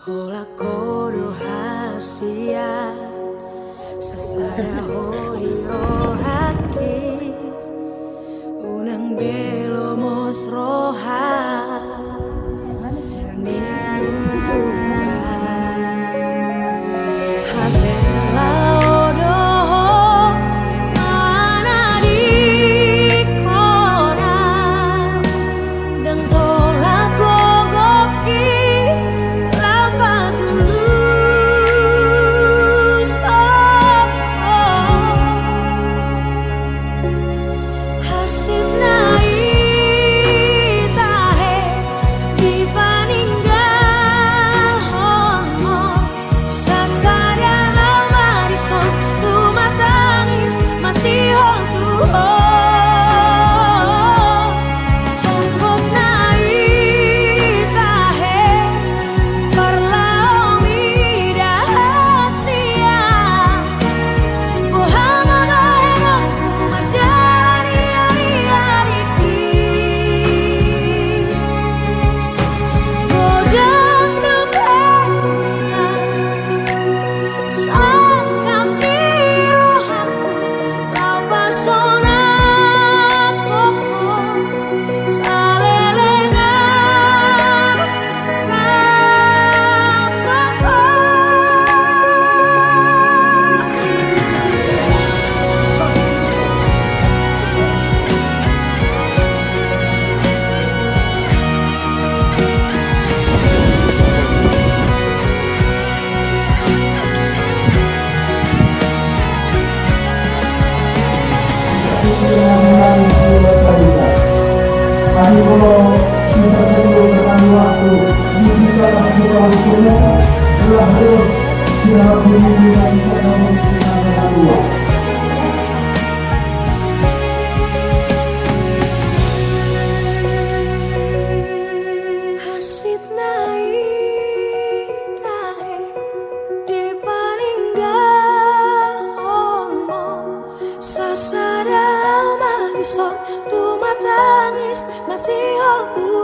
Hola kodo hasia sasara holi rohaki unang belo mos roha ningu Tuhan habela odoh mana di kora dan tolak gogoki Kami kalau kita perlu dengan waktu, kita lakukan semua telah harus siap bumi dan kita mengumpulkan dengan dua. Hasit naik tahe di paninggal homo sasada marison tu matangis masih hol tu